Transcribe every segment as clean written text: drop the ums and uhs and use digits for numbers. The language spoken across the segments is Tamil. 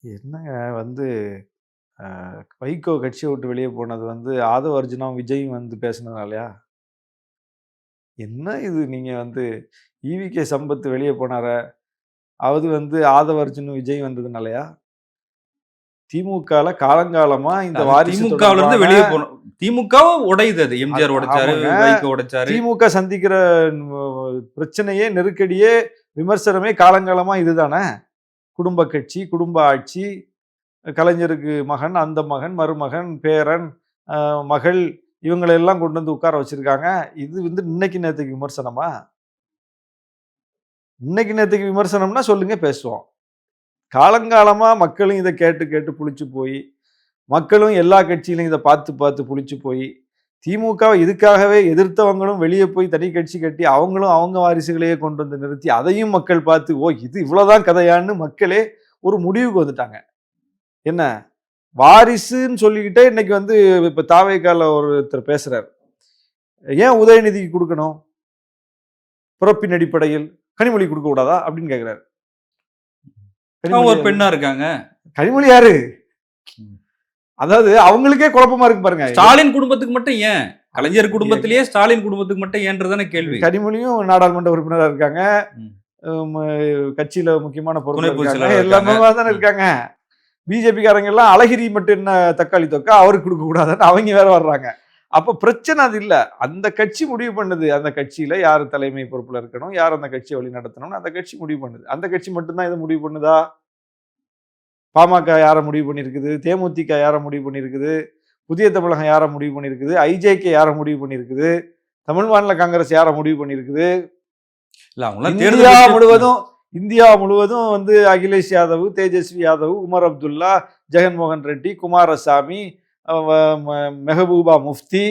என்னங்க வந்து அ வைகோ கட்சிய விட்டு வெளிய போனது வந்து ஆதவ அர்ஜுனாவும், விஜயும் வந்து பேசுனதுனாலயா? என்ன இது நீங்க வந்து ஈவிகே சம்பத் வெளிய போனாரா? அது வந்து ஆதவ அர்ஜுனும், விஜயும் வந்ததுனாலயா? திமுகல காலங்காலமா இந்த அது வாரிசு திமுகவுல இருந்து தொடர்பான வெளிய போணும். திமுகவும் உடையுது அது. எம்ஜிஆர் உடைச்சாரு, ஆமாங்க. வைகோ உடைச்சாரு. திமுக சந்திக்கிற பிரச்சனையே, நெருக்கடியே, விமர்சனமே காலங்காலமா இதுதானே. குடும்ப கட்சி, குடும்ப ஆட்சி, கலைஞருக்கு மகன், அந்த மகன், மருமகன், பேரன், மகள் இவங்கள எல்லாம் கொண்டு வந்து உட்கார வச்சிருக்காங்க. இது வந்து இன்னைக்கு நேத்தைக்கு விமர்சனமா? இன்னைக்கு நேத்தைக்கு விமர்சனம்னா சொல்லுங்க பேசுவோம். காலங்காலமா மக்களும் இத கேட்டு கேட்டு புளிச்சு போயி, மக்களும் எல்லா கட்சியிலும் இத பார்த்து பார்த்து புளிச்சு போயி, திமுகவ இதுக்காகவே எதிர்த்தவங்களும் வெளிய போய் தனி கட்சி கட்டி, அவங்களும் அவங்க வாரிசுகளையே கொண்டு வந்து நிறுத்தி, அதையும் மக்கள் பார்த்து, ஓ! இது இவ்வளவுதான் கதையான்னு மக்களே ஒரு முடிவுக்கு வந்துட்டாங்க. என்ன? வாரிசுன்னு சொல்லிக்கிட்டே இன்னைக்கு வந்து இப்ப தாவேகால ஒருத்தர் பேசுறாரு. ஏன் உதயநிதிக்கு குடுக்கணும்? பிறப்பின் அடிப்படையில். கனிமொழி குடுக்க கூடாதா? அப்படின்னு கேட்கிறாரு. அவங்க கனிமொழி ஒரு பெண்ணா இருக்காங்க. கனிமொழி யாரு? அதாவது அவங்களுக்கே குழப்பமா இருக்கு பாருங்க. ஸ்டாலின் குடும்பத்துக்கு மட்டும் ஏன்? கலைஞர் குடும்பத்திலேயே ஸ்டாலின் குடும்பத்துக்கு மட்டும் ஏன்றதானே கேள்வி. கனிமொழியும் நாடாளுமன்ற உறுப்பினரா இருக்காங்க. கட்சியில முக்கியமான பொறுப்புல இருக்காங்க. எல்லாமே தானே இருக்காங்க. பிஜேபி காரங்க எல்லாம் அழகிரி மட்டும் என்ன தக்காளி தொக்கா அவருக்கு கொடுக்க கூடாதுன்னு அவங்க வேற வர்றாங்க. அப்ப பிரச்சனை அது இல்ல. அந்த கட்சி முடிவு பண்ணுது. அந்த கட்சியில யார் தலைமை பொறுப்புல இருக்கணும், யார் அந்த கட்சியை வழி நடத்தணும்னு அந்த கட்சி முடிவு பண்ணுது. அந்த கட்சி மட்டும் தான் இதை முடிவு பண்ணுதா? பாமக யார முடிவு பண்ணியிருக்குது? தேமுதிக யார முடிவு பண்ணியிருக்குது? புதிய தமிழகம் யார முடிவு பண்ணியிருக்குது? ஐஜேகே யார முடிவு பண்ணியிருக்குது? தமிழ் மாநில காங்கிரஸ் யார முடிவு பண்ணியிருக்குது? இந்தியா முழுவதும் வந்து அகிலேஷ் யாதவ், தேஜஸ்வி யாதவ், உமர் அப்துல்லா, ஜெகன்மோகன் ரெட்டி, குமாரசாமி, மெஹபூபா முஃப்தி,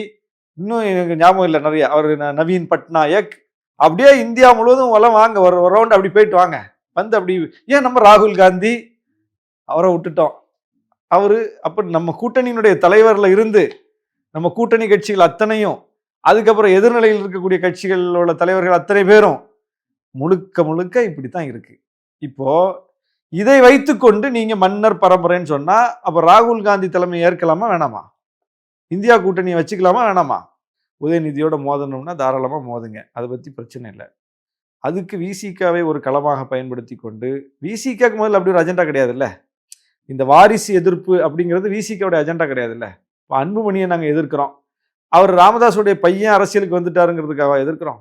இன்னும் எனக்கு ஞாபகம் இல்லை நிறைய. அவர் நவீன் பட்நாயக், அப்படியே இந்தியா முழுவதும் வளம் வாங்க ஒரு ரவுண்ட் அப்படி போயிட்டு வாங்க. வந்து அப்படி ஏன் நம்ம ராகுல் காந்தி அவரை விட்டுட்டோம். அவரு அப்ப நம்ம கூட்டணியினுடைய தலைவர்ல இருந்து நம்ம கூட்டணி கட்சிகள் அத்தனையும், அதுக்கப்புறம் எதிர்நிலையில் இருக்கக்கூடிய கட்சிகளோட தலைவர்கள் அத்தனை பேரும் முழுக்க முழுக்க இப்படித்தான் இருக்கு. இப்போ இதை வைத்துக்கொண்டு நீங்க மன்னர் பரம்பரைன்னு சொன்னா, அப்ப ராகுல் காந்தி தலைமை ஏற்கலாமா வேணாமா? இந்தியா கூட்டணியை வச்சுக்கலாமா வேணாமா? உதயநிதியோட மோதணும்னா தாராளமா மோதுங்க. அதை பத்தி பிரச்சனை இல்லை. அதுக்கு விசிகாவை ஒரு களமாக பயன்படுத்தி கொண்டு, விசிகாக்கு முதல்ல அப்படி ஒரு அஜெண்டா கிடையாதுல்ல. இந்த வாரிசு எதிர்ப்பு அப்படிங்கிறது விசிகாவுடைய அஜெண்டா கிடையாதுல்ல. அன்புமணியை நாங்க எதிர்க்கிறோம். அவர் ராமதாஸுடைய பையன் அரசியலுக்கு வந்துட்டாருங்கிறதுக்காக எதிர்க்கிறோம்.